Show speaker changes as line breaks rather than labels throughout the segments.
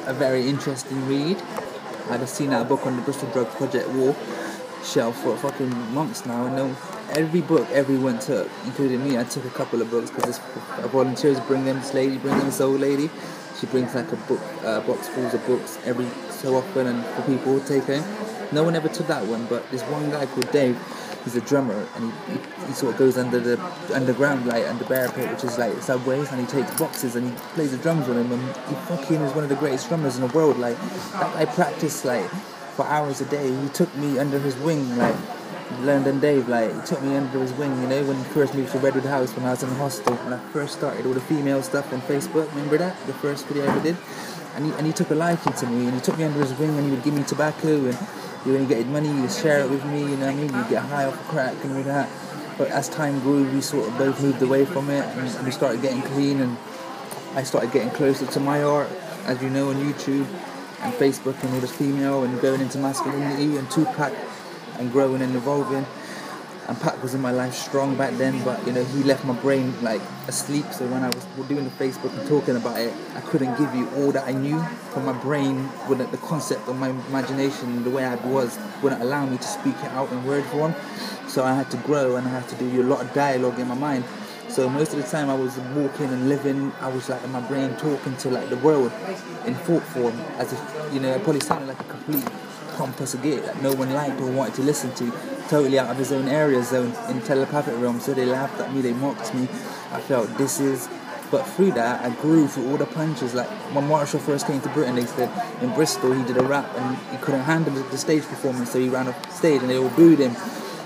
a very interesting read. I'd have seen that book on the Bristol Drug Project wall shelf for fucking months now, and every book everyone took, including me. I took a couple of books because volunteers bring them. This old lady. She brings like a box full of books every so often, and for people to take home. No one ever took that one, but this one guy called Dave. He's a drummer, and he sort of goes under the underground, like under Bear Pit, which is like subways, and he takes boxes and he plays the drums with him, and he fucking is one of the greatest drummers in the world. Like, that guy practiced like for hours a day. He took me under his wing, like London Dave, like he took me under his wing, you know, when he first moved to Redwood House when I was in the hostel, when I first started all the female stuff on Facebook. Remember that? The first video I ever did? And he took a liking to me, and he took me under his wing, and he would give me tobacco, and when you get money, you share it with me, you know what I mean? You get high off crack and all that. But as time grew, we sort of both moved away from it, and we started getting clean, and I started getting closer to my art, as you know, on YouTube and Facebook, and all this female, and going into masculinity and Tupac, and growing and evolving. And Pat was in my life strong back then, but you know, he left my brain like asleep. So when I was doing the Facebook and talking about it, I couldn't give you all that I knew, from my brain wouldn't, the concept of my imagination, the way I was, wouldn't allow me to speak it out in word form. So I had to grow, and I had to do a lot of dialogue in my mind. So most of the time I was walking and living, I was like in my brain talking to like the world in thought form, as if, you know, it probably sounded like a complete pompous git that no one liked or wanted to listen to, totally out of his own area zone in telepathic realm. So they laughed at me, they mocked me. I felt but through that I grew through all the punches. Like when Marshall first came to Britain, they said in Bristol he did a rap and he couldn't handle the stage performance, so he ran off stage and they all booed him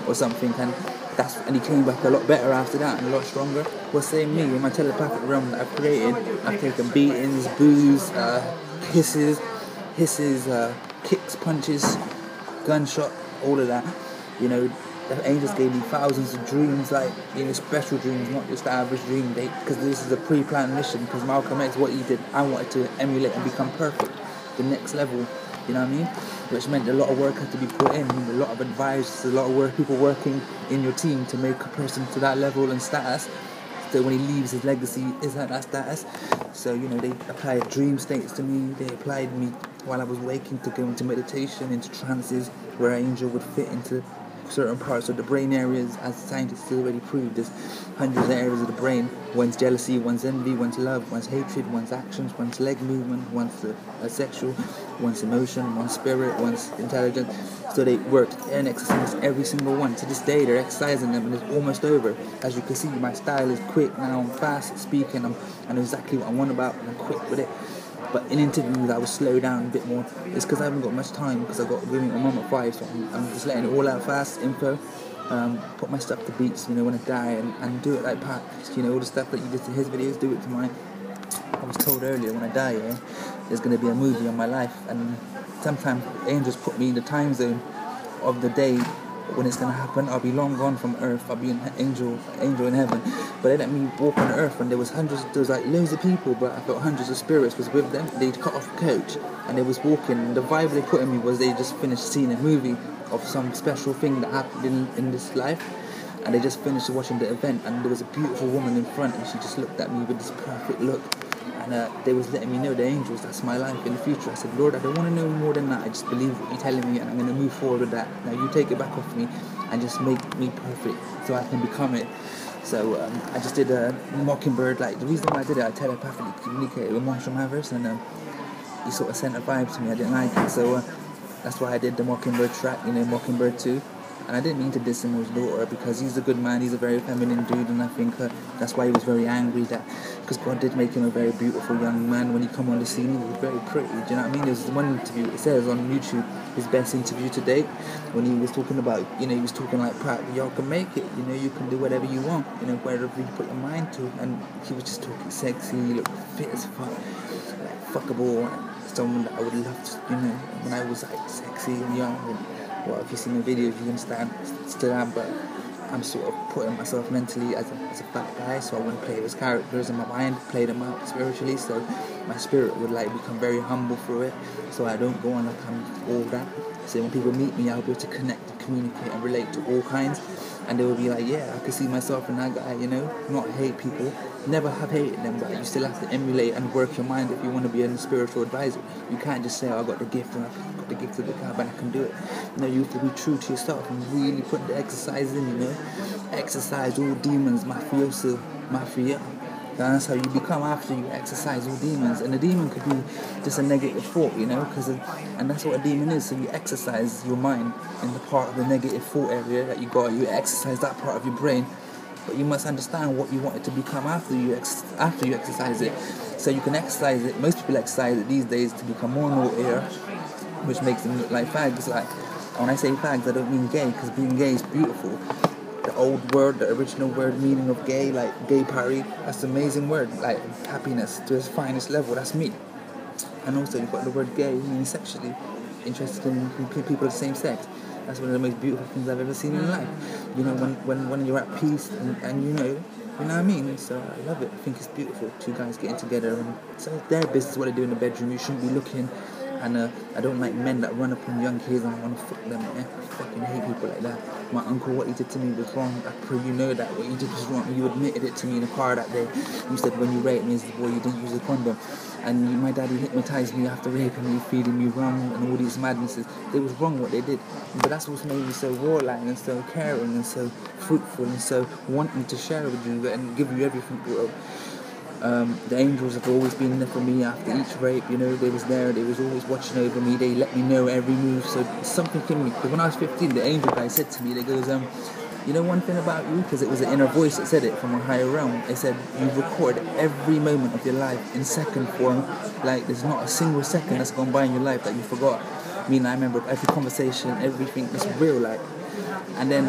or something, and he came back a lot better after that and a lot stronger. Well, same me, in my telepathic realm that I've created, I've taken beatings, boos, hisses, kicks, punches, gunshot, all of that. You know, the angels gave me thousands of dreams, like, you know, special dreams, not just the average dream, because this is a pre-planned mission, because Malcolm X, what he did, I wanted to emulate and become perfect, the next level, you know what I mean? Which meant a lot of work had to be put in, a lot of advice, a lot of work, people working in your team to make a person to that level and status, so when he leaves, his legacy is at that status. So, you know, they applied dream states to me, they applied me while I was waking to go into meditation, into trances, where an angel would fit into certain parts of the brain areas, as scientists already proved. There's hundreds of areas of the brain. One's jealousy, one's envy, one's love, one's hatred, one's actions, one's leg movement, one's sexual, one's emotion, one's spirit, one's intelligence. So they worked and exercised every single one. To this day, they're exercising them, and it's almost over. As you can see, my style is quick now. I'm fast at speaking. I know exactly what I want about, and I'm quick with it. But in interviews, I would slow down a bit more. It's because I haven't got much time, because I've got to go meet my mum at 5, so I'm just letting it all out fast, info. Put my stuff to beats, you know, when I die, and do it like Pat. You know, all the stuff that you did to his videos, do it to mine. I was told earlier, when I die, yeah, there's going to be a movie on my life, and sometimes angels put me in the time zone of the day when it's going to happen. I'll be long gone from earth, I'll be an angel in heaven, but they let me walk on earth, and there was like loads of people, but I felt hundreds of spirits was with them. They'd cut off the coach, and they was walking, and the vibe they put in me was they just finished seeing a movie of some special thing that happened in this life, and they just finished watching the event, and there was a beautiful woman in front, and she just looked at me with this perfect look, and they was letting me know, the angels, that's my life in the future. I said, Lord, I don't want to know more than that. I just believe what you're telling me, and I'm going to move forward with that. Now you take it back off me and just make me perfect so I can become it. So I just did a Mockingbird. Like, the reason why I did it, I telepathically communicated with Marshall Mathers, and he sort of sent a vibe to me. I didn't like it, so that's why I did the Mockingbird track, you know, Mockingbird 2. And I didn't mean to diss him or his daughter, because he's a good man, he's a very feminine dude, and I think that's why he was very angry, because God did make him a very beautiful young man. When he come on the scene, he was very pretty, do you know what I mean? There's one interview, it says on YouTube, his best interview to date, when he was talking about, you know, he was talking like, Pratt, y'all can make it, you know, you can do whatever you want, you know, wherever you put your mind to. And he was just talking sexy, he looked fit as fuck, like fuckable, someone that I would love to, you know, when I was like sexy and young. Well, if you've seen the videos, you understand still am, but I'm sort of putting myself mentally as a fat guy, so I wouldn't play those characters in my mind, play them out spiritually, so my spirit would like become very humble through it, so I don't go on like I'm all that. So when people meet me, I'll be able to connect and communicate and relate to all kinds, and they would be like, yeah, I could see myself in that guy, you know. Not hate people, never have hated them, but you still have to emulate and work your mind if you want to be a spiritual advisor. You can't just say, oh, I got the gift and I've got the gift of the cab and I can do it. You know, you have to be true to yourself and really put the exercise in, you know. Exercise all demons, mafioso, mafia. That's how you become after you exercise all demons. And a demon could be just a negative thought, you know, and that's what a demon is. So you exercise your mind in the part of the negative thought area that you got. You exercise that part of your brain, but you must understand what you want it to become after you exercise it. So you can exercise it. Most people exercise it these days to become more naughtier, which makes them look like fags. Like, when I say fags, I don't mean gay, because being gay is beautiful. The old word, the original word meaning of gay, like gay party, that's an amazing word, like happiness to its finest level, that's me. And also you've got the word gay, meaning sexually interested in people of the same sex. That's one of the most beautiful things I've ever seen in life. You know, when you're at peace and you know what I mean? So I love it. I think it's beautiful, two guys getting together, and so it's their business what they do in the bedroom. You shouldn't be looking. And I don't like men that run up on young kids and want to fuck them. I fucking hate people like that. My uncle, what he did to me was wrong. I pray you know that. What he did was wrong. You admitted it to me in the car that day. You said when you raped me as the boy, you didn't use a condom. And my daddy hypnotized me after raping me, feeding me rum and all these madnesses. It was wrong what they did. But that's what's made me so warlike and so caring and so fruitful and so wanting to share with you and give you everything, bro. The angels have always been there for me after each rape, you know. They was there, they was always watching over me, they let me know every move. So something in me, because when I was 15, the angel guy said to me, they goes, you know one thing about you, because it was an inner voice that said it from a higher realm. They said, you record every moment of your life in second form. Like, there's not a single second that's gone by in your life that you forgot. I mean, I remember every conversation, everything, it's real, like. And then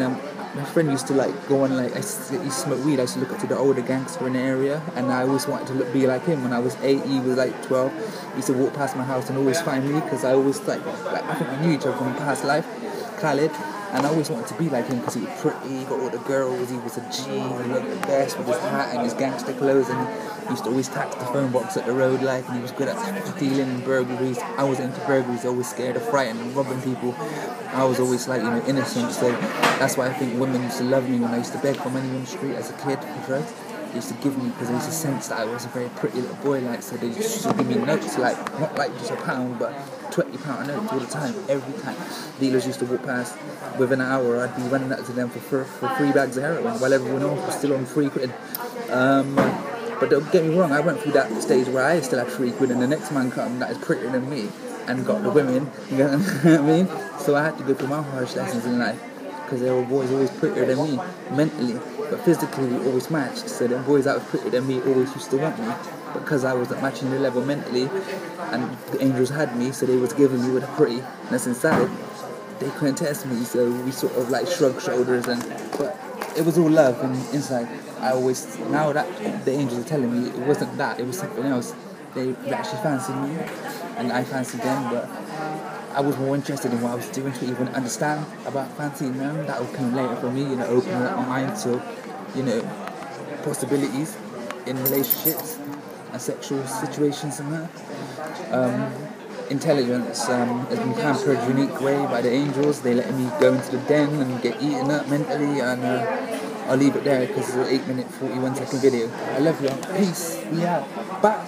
my friend used to like go on, like, he smoked weed. I used to look up to the older gangster in the area, and I always wanted to be like him. When I was 8, he was like 12. He used to walk past my house and always find me, because I always like I think we knew each other from past life, Khalid. And I always wanted to be like him because he was pretty, he got all the girls, he was a G, he looked the best with his hat and his gangster clothes, and he used to always tax the phone box at the road, like, and he was good at stealing and burglaries. I was into burglaries, always scared of frightened and robbing people. I was always like, you know, innocent, so that's why I think women used to love me when I used to beg for money on the street as a kid for drugs. They used to give me, because they used to sense that I was a very pretty little boy, like, so they used to give me notes, like, not like just £1, but £20 notes all the time, every time. Dealers used to walk past. Within an hour, I'd be running out to them for 3 bags of heroin, while everyone else was still on £3. But don't get me wrong, I went through that stage where I still had £3, and the next man come that is prettier than me and got the women, you know what I mean? So I had to go through my harsh lessons in life, because there were boys always prettier than me mentally, but physically we always matched. So the boys that were prettier than me always used to want me, because I wasn't matching the level mentally, and the angels had me, so they was giving me with a pretty that's inside. They couldn't test me, so we sort of like shrugged shoulders, but it was all love and inside. Now that the angels are telling me, it wasn't that, it was something else. They actually fancied me, and I fancied them, but I was more interested in what I was doing to even understand about fancying them. That will come later for me, you know, opening up my mind to, you know, possibilities in relationships and sexual situations and that. Intelligence has been pampered a unique way by the angels. They let me go into the den and get eaten up mentally, and I'll leave it there because it's an 8-minute 41-second video. I love you. Peace. We out. Bye.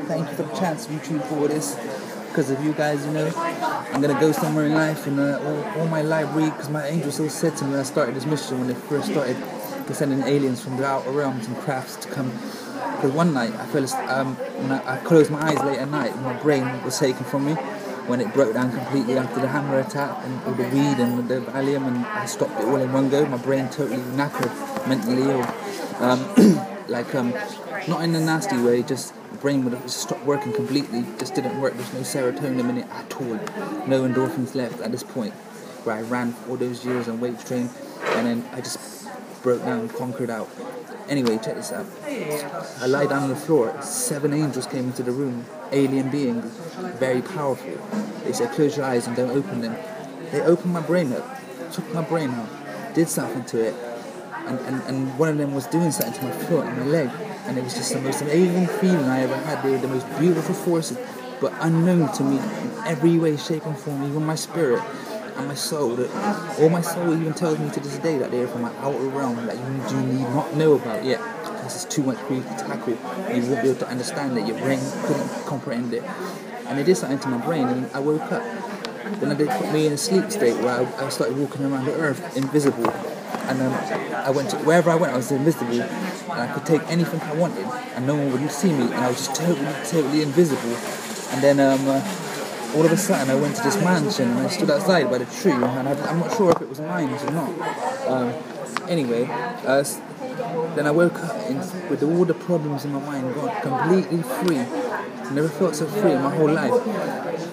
Thank you for the chance to YouTube for this. Because of you guys, you know, I'm going to go somewhere in life, and all my library, because my angels all said to me when I started this mission, when they first started sending aliens from the outer realms and crafts to come. Because one night when I closed my eyes late at night, my brain was taken from me when it broke down completely after the hammer attack and all the weed and the Valium, and I stopped it all in one go. My brain totally knackered, mentally ill, not in a nasty way, just the brain would have stopped working completely, just didn't work. There's no serotonin in it at all, no endorphins left at this point, where I ran for all those years and weight trained, and then I just broke down, conquered out. Anyway, check this out. I lie down on the floor. 7 angels came into the room, alien beings, very powerful. They said, close your eyes and don't open them. They opened my brain up, took my brain out, did something to it, and one of them was doing something to my foot and my leg, and it was just the most amazing feeling I ever had. They were the most beautiful forces, but unknown to me in every way, shape and form, even my spirit. and my soul. That all my soul even tells me to this day that they're from an outer realm that you do need not know about yet. Because it's too much for you to tackle. You won't be able to understand it. Your brain couldn't comprehend it. And it did something to my brain, and I woke up. Then they put me in a sleep state where I started walking around the earth, invisible. And I went to, wherever I went, I was invisible, and I could take anything I wanted, and no one would see me, and I was just totally invisible. And then all of a sudden, I went to this mansion, and I stood outside by the tree, and I'm not sure if it was mine or not. Anyway, then I woke up with all the problems in my mind gone, completely free. I never felt so free in my whole life.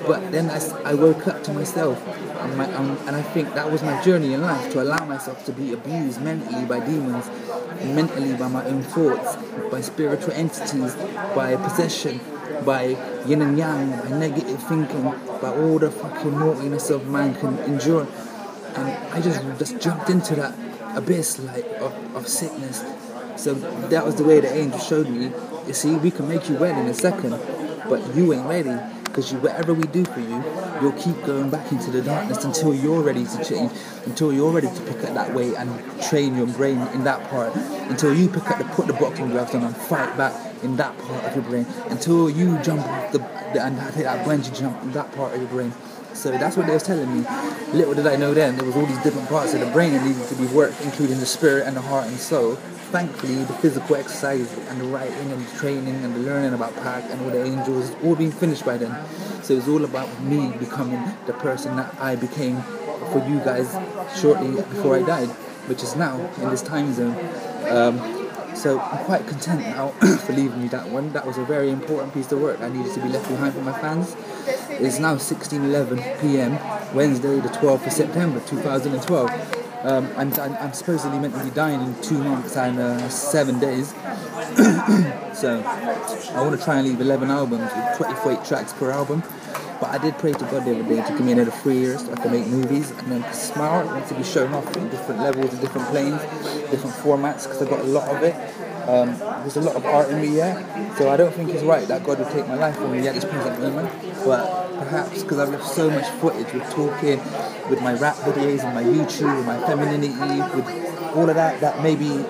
But then I woke up to myself, and I think that was my journey in life, to allow myself to be abused mentally by demons, mentally by my own thoughts, by spiritual entities, by possession, by yin and yang, by negative thinking, by all the fucking naughtiness of man can endure. And I just jumped into that abyss of sickness. So that was the way the angel showed me. You see, we can make you well in a second, but you ain't ready. Because whatever we do for you, you'll keep going back into the darkness until you're ready to change, until you're ready to pick up that way and train your brain in that part, until you put the boxing gloves on and fight back in that part of your brain, until you jump off and take that bungee jump in that part of your brain. So that's what they was telling me. Little did I know then, there was all these different parts of the brain that needed to be worked, including the spirit and the heart and soul. Thankfully, the physical exercise and the writing and the training and the learning about Pac and all the angels, all been finished by then. So it's all about me becoming the person that I became for you guys shortly before I died, which is now in this time zone. So I'm quite content now for leaving you that one. That was a very important piece of work I needed to be left behind for my fans. It's now 16:11 p.m. Wednesday, the 12th of September 2012. I'm supposedly meant to be dying in 2 months and 7 days. So I want to try and leave 11 albums with 28 tracks per album. But I did pray to God the other day to give me another 3 years so I can make movies, and then my art wants to be shown off in different levels, in different planes, different formats, because I've got a lot of it. There's a lot of art in me yet, so I don't think it's right that God would take my life from me at this present moment. But perhaps because I've left so much footage with talking, with my rap videos and my YouTube, with my femininity, with all of that maybe,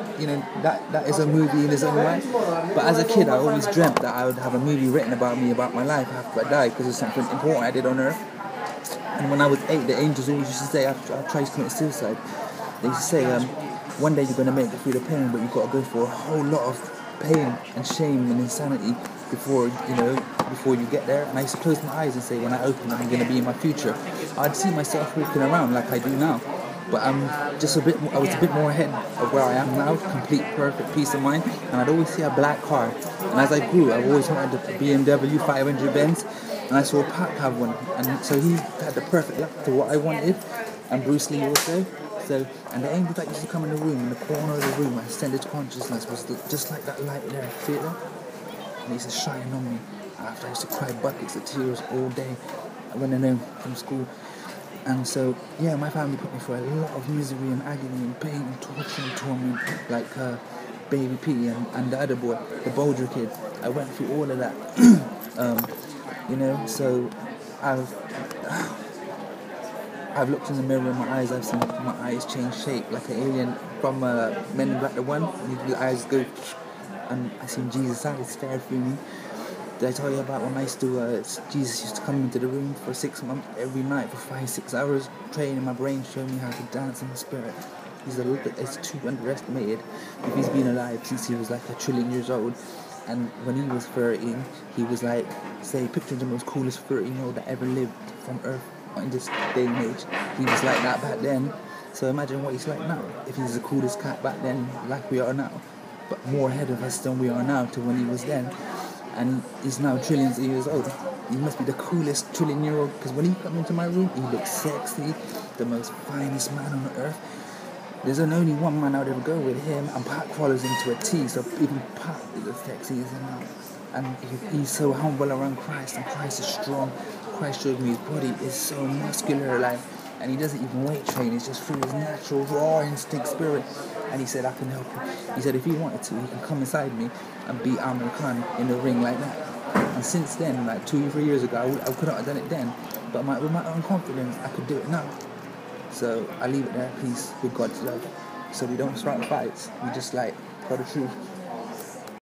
that is a movie in its own way. But as a kid, I always dreamt that I would have a movie written about me, about my life after I died, because it's something important I did on earth. And when I was 8, the angels always used to say, after I tried to commit suicide, they used to say, one day you're going to make it through the pain, but you've got to go through a whole lot of pain and shame and insanity before you get there. And I used to close my eyes and say, when I open, I'm going to be in my future. I'd see myself walking around like I do now. But I was a bit more ahead of where I am now, complete perfect peace of mind. And I'd always see a black car. And as I grew, I've always wanted a BMW 500 Benz. And I saw Pac have one. And so he had the perfect lap to what I wanted. And Bruce Lee also. And the angel that used to come in the room, in the corner of the room, my ascended consciousness was just like that light there, feel it? And he used to shine on me. After I used to cry buckets of tears all day when I went home from school. And so, yeah, my family put me through a lot of misery and agony and pain and torture and torment, like Baby P and the other boy, the Bulger kid. I went through all of that, so I've looked in the mirror in my eyes, I've seen my eyes change shape like an alien from Men in Black the One. The eyes go, and I seen Jesus' eyes stare through me. Did I tell you about when Jesus used to come into the room for 6 months every night for 5-6 hours, training my brain, showing me how to dance in the spirit? It's too underestimated. If he's been alive since he was like 1 trillion years old, and when he was 13, he was like, say, picture the most coolest 13-year-old that ever lived from Earth in this day and age. He was like that back then. So imagine what he's like now. If he's the coolest cat back then, like we are now, but more ahead of us than we are now to when he was then. And he's now trillions of years old. He must be the coolest trillion-year-old, because when he come into my room, he looks sexy, the most finest man on earth. There's only one man I would ever go with, him, and Pac follows him to a T, so even Pac is as sexy as him now. And he's so humble around Christ, and Christ is strong. Christ showed me his body is so muscular, and he doesn't even weight train, it's just through his natural, raw instinct spirit. And he said, I can help him. He said, if he wanted to, he can come inside me and beat Amir Khan in the ring like that. And since then, like 2-3 years ago, I couldn't have done it then. But with my own confidence, I could do it now. So I leave it there. Peace with God's love. So we don't start fights. We just like tell the truth.